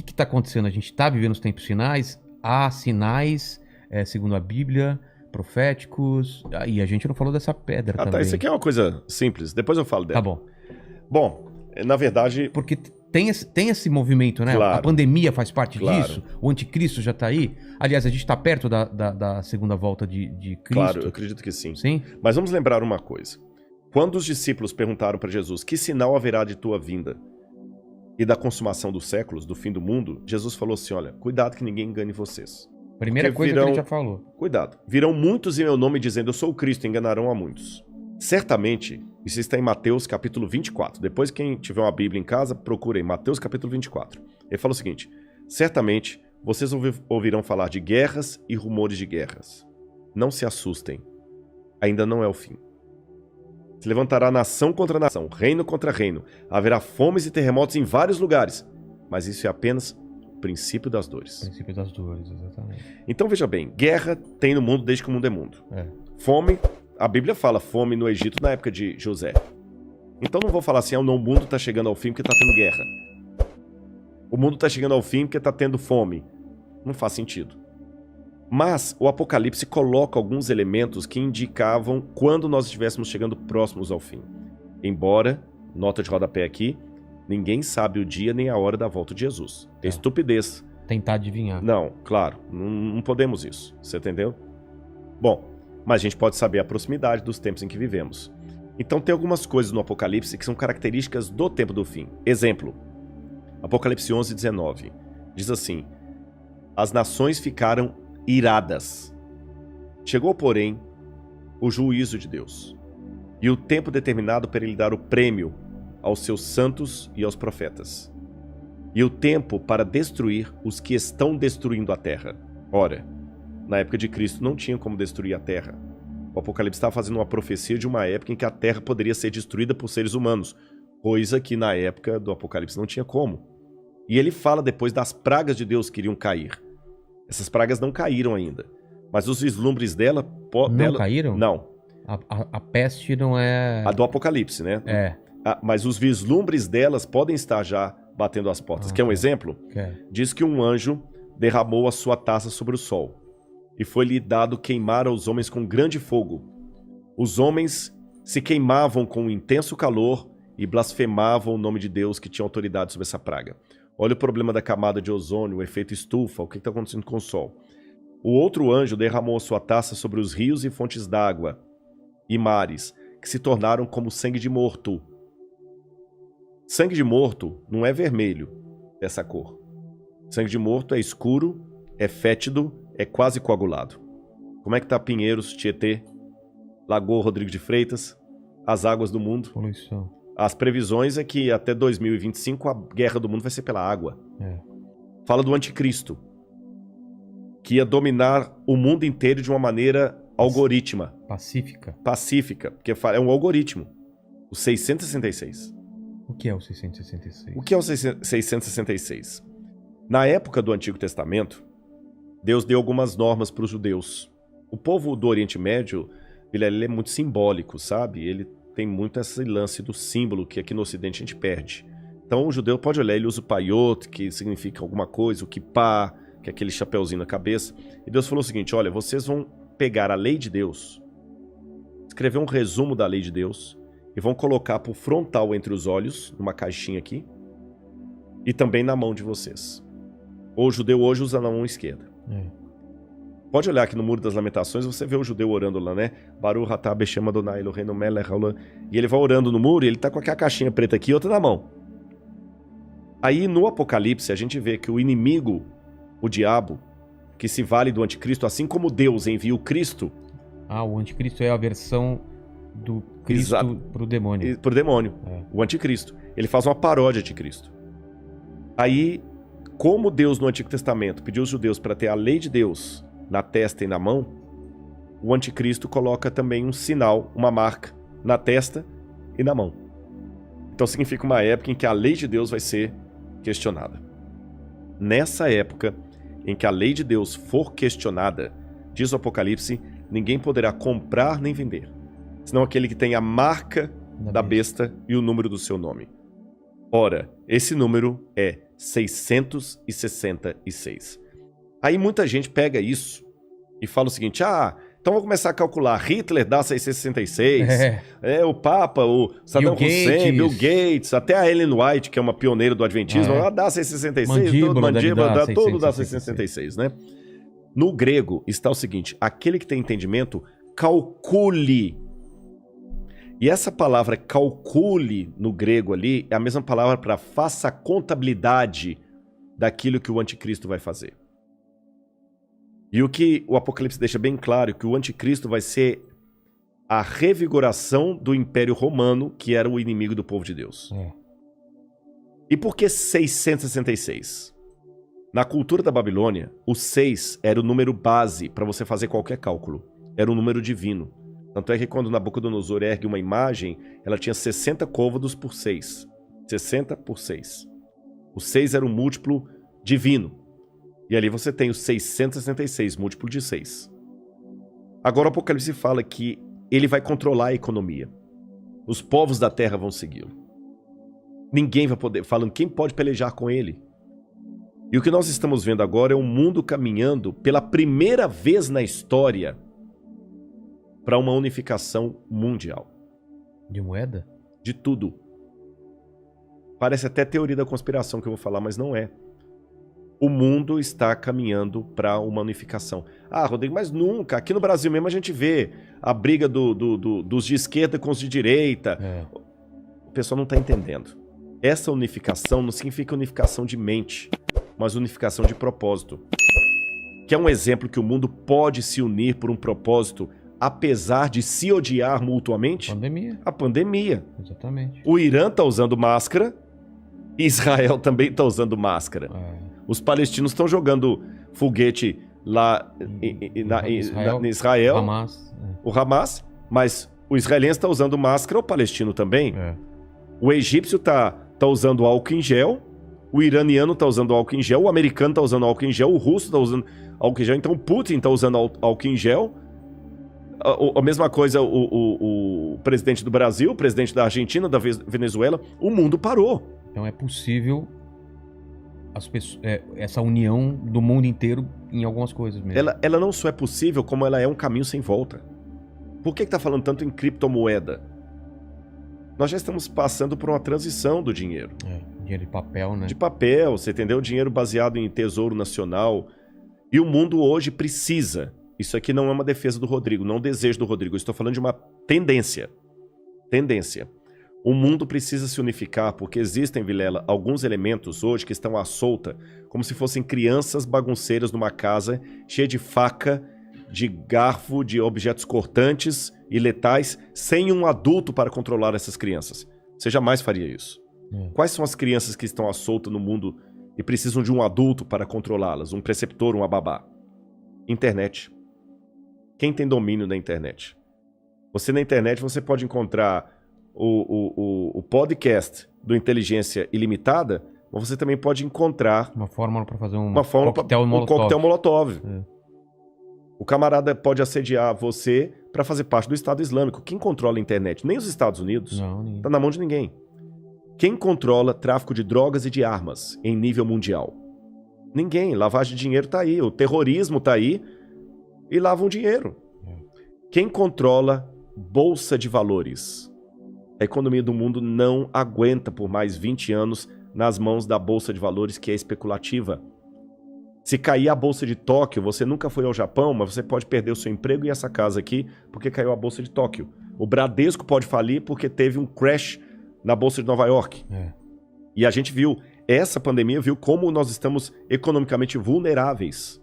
que está acontecendo? A gente está vivendo os tempos finais? Há sinais, segundo a Bíblia, proféticos, e a gente não falou dessa pedra também. Tá, isso aqui é uma coisa simples, depois eu falo dela. Tá bom. Bom, na verdade... Porque tem esse movimento, né? Claro. A pandemia faz parte Claro. disso, o anticristo já tá aí. Aliás, a gente tá perto da segunda volta de Cristo. Claro, eu acredito que sim. Sim? Mas vamos lembrar uma coisa. Quando os discípulos perguntaram para Jesus, que sinal haverá de tua vinda e da consumação dos séculos, do fim do mundo, Jesus falou assim, olha, cuidado que ninguém engane vocês. Primeira Porque coisa que ele já falou. Cuidado. Virão muitos em meu nome dizendo, eu sou o Cristo, enganarão a muitos. Certamente, isso está em Mateus capítulo 24. Depois, quem tiver uma Bíblia em casa, procurem Mateus capítulo 24. Ele fala o seguinte, certamente vocês ouvirão falar de guerras e rumores de guerras. Não se assustem, ainda não é o fim. Se levantará nação contra nação, reino contra reino. Haverá fomes e terremotos em vários lugares. Mas isso é apenas o princípio das dores. O princípio das dores, exatamente. Então veja bem, guerra tem no mundo desde que o mundo é mundo. Fome, a Bíblia fala fome no Egito na época de José. Então não vou falar assim, o mundo está chegando ao fim porque está tendo guerra. O mundo está chegando ao fim porque está tendo fome. Não faz sentido. Mas o Apocalipse coloca alguns elementos que indicavam quando nós estivéssemos chegando próximos ao fim. Embora, nota de rodapé aqui, ninguém sabe o dia nem a hora da volta de Jesus. É estupidez. Tentar adivinhar. Não, claro, não podemos isso. Você entendeu? Bom, mas a gente pode saber a proximidade dos tempos em que vivemos. Então tem algumas coisas no Apocalipse que são características do tempo do fim. Exemplo, Apocalipse 11:19. Diz assim, as nações ficaram iradas. Chegou, porém, o juízo de Deus e o tempo determinado para ele dar o prêmio aos seus santos e aos profetas, e o tempo para destruir os que estão destruindo a terra. Ora, na época de Cristo não tinha como destruir a terra. O Apocalipse estava fazendo uma profecia de uma época em que a terra poderia ser destruída por seres humanos, coisa que na época do Apocalipse não tinha como. E ele fala depois das pragas de Deus que iriam cair. Essas pragas não caíram ainda, mas os vislumbres dela... Não caíram? Não. A peste não é... A do Apocalipse, né? É. Mas os vislumbres delas podem estar já batendo as portas. Quer um exemplo? Diz que um anjo derramou a sua taça sobre o sol, e foi-lhe dado queimar aos homens com grande fogo. Os homens se queimavam com um intenso calor e blasfemavam o nome de Deus que tinha autoridade sobre essa praga. Olha o problema da camada de ozônio, o efeito estufa, o que está acontecendo com o sol. O outro anjo derramou a sua taça sobre os rios e fontes d'água e mares, que se tornaram como sangue de morto. Sangue de morto não é vermelho, dessa cor. Sangue de morto é escuro, é fétido, é quase coagulado. Como é que tá Pinheiros, Tietê, Lagoa Rodrigo de Freitas, as águas do mundo? Poluição. As previsões é que até 2025 a guerra do mundo vai ser pela água. Fala do anticristo, que ia dominar o mundo inteiro de uma maneira algorítmica. Pacífica, porque é um algoritmo. O 666. O que é o 666? O que é o 666? Na época do Antigo Testamento, Deus deu algumas normas para os judeus. O povo do Oriente Médio, ele é muito simbólico, sabe? Ele tem muito esse lance do símbolo que aqui no Ocidente a gente perde. Então o judeu pode olhar, ele usa o paiot, que significa alguma coisa, o kippah, que é aquele chapeuzinho na cabeça. E Deus falou o seguinte, olha, vocês vão pegar a lei de Deus, escrever um resumo da lei de Deus, e vão colocar por frontal entre os olhos, numa caixinha aqui, e também na mão de vocês. O judeu hoje usa na mão esquerda. Pode olhar aqui no Muro das Lamentações, você vê o judeu orando lá, né? Baruch atah Beshem Adonai Eloheinu melech haolam. E ele vai orando no muro e ele tá com aquela caixinha preta aqui e outra na mão. Aí no Apocalipse a gente vê que o inimigo, o diabo, que se vale do anticristo, assim como Deus envia o Cristo... o anticristo é a versão do Cristo pro demônio. Pro demônio, o anticristo. Ele faz uma paródia de Cristo. Aí, como Deus no Antigo Testamento pediu os judeus para ter a lei de Deus na testa e na mão, o anticristo coloca também um sinal, uma marca, na testa e na mão. Então significa uma época em que a lei de Deus vai ser questionada. Nessa época em que a lei de Deus for questionada, diz o Apocalipse, ninguém poderá comprar nem vender, senão aquele que tem a marca da besta e o número do seu nome. Ora, esse número é 666. Aí muita gente pega isso e fala o seguinte, então vou começar a calcular, Hitler dá 666, o Papa, o Saddam Hussein, Bill Gates, até a Ellen White, que é uma pioneira do Adventismo, ela dá 666, Mandíbula, todo dá 666, né? No grego está o seguinte, aquele que tem entendimento, calcule. E essa palavra calcule no grego ali é a mesma palavra para faça a contabilidade daquilo que o anticristo vai fazer. E o que o Apocalipse deixa bem claro é que o anticristo vai ser a revigoração do Império Romano, que era o inimigo do povo de Deus. E por que 666? Na cultura da Babilônia, o 6 era o número base para você fazer qualquer cálculo. Era um número divino. Tanto é que quando Nabucodonosor ergue uma imagem, ela tinha 60 côvados por 6. 60 por 6. O 6 era um múltiplo divino. E ali você tem o 666, múltiplo de 6. Agora o Apocalipse fala que ele vai controlar a economia. Os povos da terra vão segui-lo. Ninguém vai poder, falando quem pode pelejar com ele. E o que nós estamos vendo agora é um mundo caminhando pela primeira vez na história para uma unificação mundial. De moeda? De tudo. Parece até teoria da conspiração que eu vou falar, mas não é. O mundo está caminhando para uma unificação. Rodrigo, mas nunca. Aqui no Brasil mesmo a gente vê a briga dos de esquerda com os de direita. O pessoal não está entendendo. Essa unificação não significa unificação de mente, mas unificação de propósito. Que é um exemplo que o mundo pode se unir por um propósito, apesar de se odiar mutuamente? Pandemia. A pandemia. Exatamente. O Irã está usando máscara, Israel também está usando máscara. Os palestinos estão jogando foguete lá em Israel, Hamas. O Hamas, mas o israelense está usando máscara, o palestino também. O egípcio está usando álcool em gel, o iraniano está usando álcool em gel, o americano está usando álcool em gel, o russo está usando álcool em gel, então o Putin está usando álcool em gel. A mesma coisa o presidente do Brasil, o presidente da Argentina, da Venezuela, o mundo parou. Então é possível essa união do mundo inteiro em algumas coisas mesmo. Ela não só é possível, como ela é um caminho sem volta. Por que está falando tanto em criptomoeda? Nós já estamos passando por uma transição do dinheiro. Dinheiro de papel, né? De papel, você entendeu? Dinheiro baseado em tesouro nacional. E o mundo hoje precisa. Isso aqui não é uma defesa do Rodrigo, não é um desejo do Rodrigo. Eu estou falando de uma tendência. Tendência. O mundo precisa se unificar porque existem, Vilela, alguns elementos hoje que estão à solta, como se fossem crianças bagunceiras numa casa cheia de faca, de garfo, de objetos cortantes e letais, sem um adulto para controlar essas crianças. Você jamais faria isso. Quais são as crianças que estão à solta no mundo e precisam de um adulto para controlá-las? Um preceptor, uma babá? Internet. Quem tem domínio da internet? Você na internet você pode encontrar o podcast do Inteligência Ilimitada, mas você também pode encontrar uma fórmula para fazer um coquetel molotov. O camarada pode assediar você para fazer parte do Estado Islâmico. Quem controla a internet? Nem os Estados Unidos. Não, tá na mão de ninguém. Quem controla tráfico de drogas e de armas em nível mundial? Ninguém. Lavagem de dinheiro tá aí. O terrorismo tá aí e lavam dinheiro. Quem controla bolsa de valores? A economia do mundo não aguenta por mais 20 anos nas mãos da bolsa de valores, que é especulativa. Se cair a bolsa de Tóquio, você nunca foi ao Japão, mas você pode perder o seu emprego e essa casa aqui porque caiu a bolsa de Tóquio. O Bradesco pode falir porque teve um crash na bolsa de Nova York. E a gente viu, essa pandemia viu como nós estamos economicamente vulneráveis.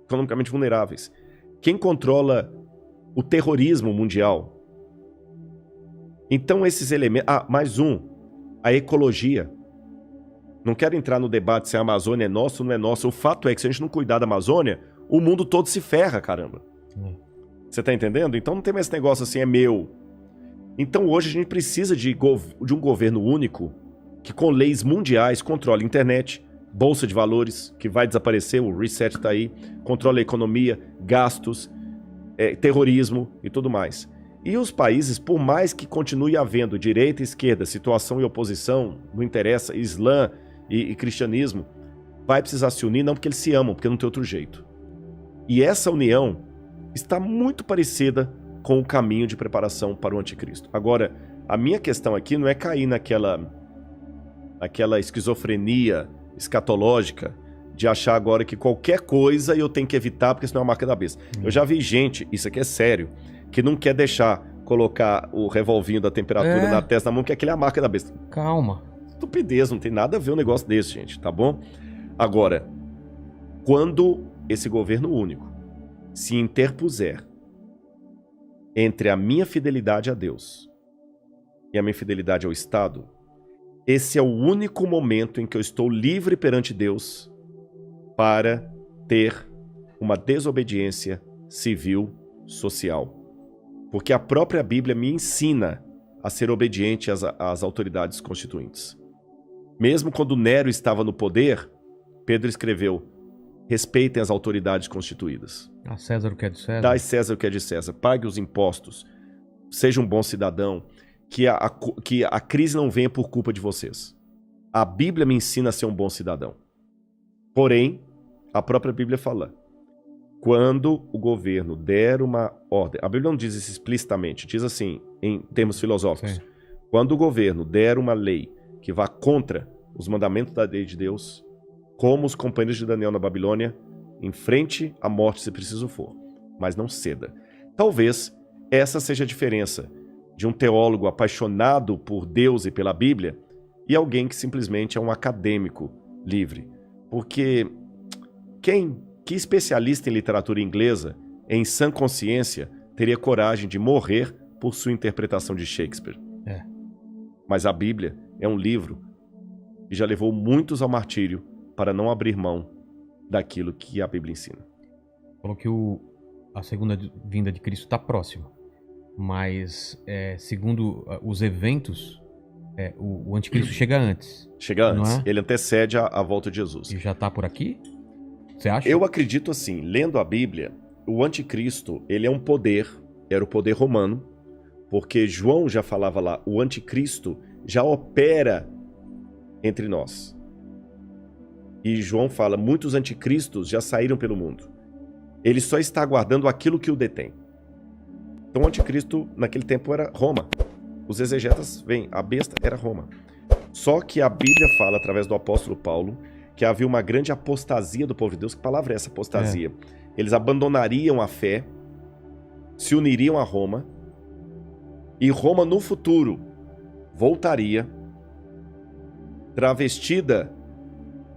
Economicamente vulneráveis. Quem controla o terrorismo mundial? Então esses elementos... mais um. A ecologia. Não quero entrar no debate se a Amazônia é nossa ou não é nossa. O fato é que se a gente não cuidar da Amazônia, o mundo todo se ferra, caramba. Você tá entendendo? Então não tem mais esse negócio assim, é meu. Então hoje a gente precisa de um governo único que com leis mundiais controle a internet, bolsa de valores, que vai desaparecer, o reset tá aí, controla a economia, gastos, terrorismo e tudo mais. E os países, por mais que continue havendo direita e esquerda, situação e oposição, não interessa, Islã, e cristianismo vai precisar se unir, não porque eles se amam, porque não tem outro jeito. E essa união está muito parecida com o caminho de preparação para o anticristo. Agora, a minha questão aqui não é cair naquela esquizofrenia escatológica de achar agora que qualquer coisa eu tenho que evitar porque senão é a marca da besta. Eu já vi gente, isso aqui é sério, que não quer deixar colocar o revolvinho da temperatura na testa da mão, porque aquele é a marca da besta. Calma. Estupidez, não tem nada a ver um negócio desse, gente, tá bom? Agora, quando esse governo único se interpuser entre a minha fidelidade a Deus e a minha fidelidade ao Estado, esse é o único momento em que eu estou livre perante Deus para ter uma desobediência civil, social. Porque a própria Bíblia me ensina a ser obediente às autoridades constituintes. Mesmo quando Nero estava no poder, Pedro escreveu: respeitem as autoridades constituídas. A César o que é de César. Dai César o que é de César. Pague os impostos. Seja um bom cidadão. Que a crise não venha por culpa de vocês. A Bíblia me ensina a ser um bom cidadão. Porém, a própria Bíblia fala: quando o governo der uma ordem... A Bíblia não diz isso explicitamente, diz assim, em termos filosóficos. Sim. Quando o governo der uma lei que vá contra os mandamentos da lei de Deus, como os companheiros de Daniel na Babilônia, enfrente a morte se preciso for, mas não ceda. Talvez essa seja a diferença de um teólogo apaixonado por Deus e pela Bíblia e alguém que simplesmente é um acadêmico livre. Porque que especialista em literatura inglesa, em sã consciência, teria coragem de morrer por sua interpretação de Shakespeare? Mas a Bíblia é um livro que já levou muitos ao martírio para não abrir mão daquilo que a Bíblia ensina. Falou que a segunda vinda de Cristo está próxima. Mas, segundo os eventos, o anticristo chega antes. Chega antes. Ele antecede a volta de Jesus. E já está por aqui? Você acha? Eu acredito assim, lendo a Bíblia, o anticristo, ele é um poder, era o poder romano, porque João já falava lá, o anticristo já opera entre nós. E João fala, muitos anticristos já saíram pelo mundo. Ele só está aguardando aquilo que o detém. Então o anticristo naquele tempo era Roma. Os exegetas veem, a besta era Roma. Só que a Bíblia fala, através do apóstolo Paulo, que havia uma grande apostasia do povo de Deus. Que palavra é essa, apostasia? Eles abandonariam a fé, se uniriam a Roma, e Roma no futuro voltaria travestida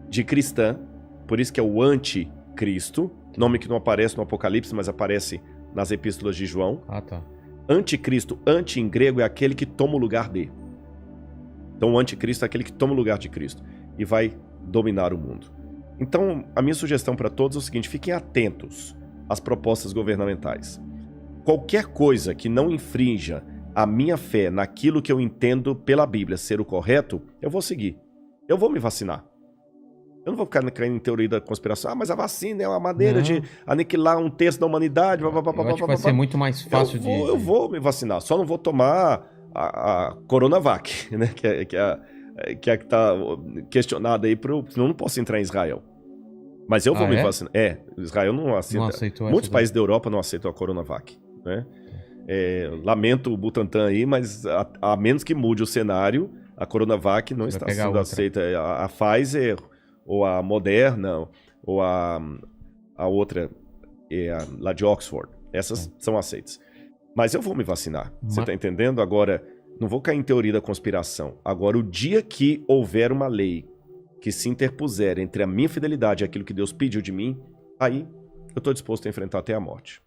de cristã, por isso que é o anticristo, nome que não aparece no Apocalipse, mas aparece nas epístolas de João. Tá. Anticristo, anti em grego, é aquele que toma o lugar de. Então o anticristo é aquele que toma o lugar de Cristo e vai dominar o mundo. Então a minha sugestão para todos é o seguinte: fiquem atentos às propostas governamentais. Qualquer coisa que não infrinja a minha fé naquilo que eu entendo pela Bíblia ser o correto, eu vou seguir. Eu vou me vacinar. Eu não vou ficar caindo em teoria da conspiração. Mas a vacina é uma maneira de aniquilar um terço da humanidade. Eu acho que vai ser muito mais fácil Eu vou me vacinar. Só não vou tomar a Coronavac, né? Que está questionada aí. Senão eu não posso entrar em Israel. Mas eu vou me vacinar. Israel não aceita. Não aceitou. Muitos países da Europa não aceitam a Coronavac, né? Lamento o Butantan aí, mas a menos que mude o cenário, a Coronavac não está sendo aceita. A Pfizer... ou a Moderna, ou a outra, lá de Oxford. Essas são aceitas. Mas eu vou me vacinar. Você está entendendo? Agora, não vou cair em teoria da conspiração. Agora, o dia que houver uma lei que se interpuser entre a minha fidelidade e aquilo que Deus pediu de mim, aí eu estou disposto a enfrentar até a morte.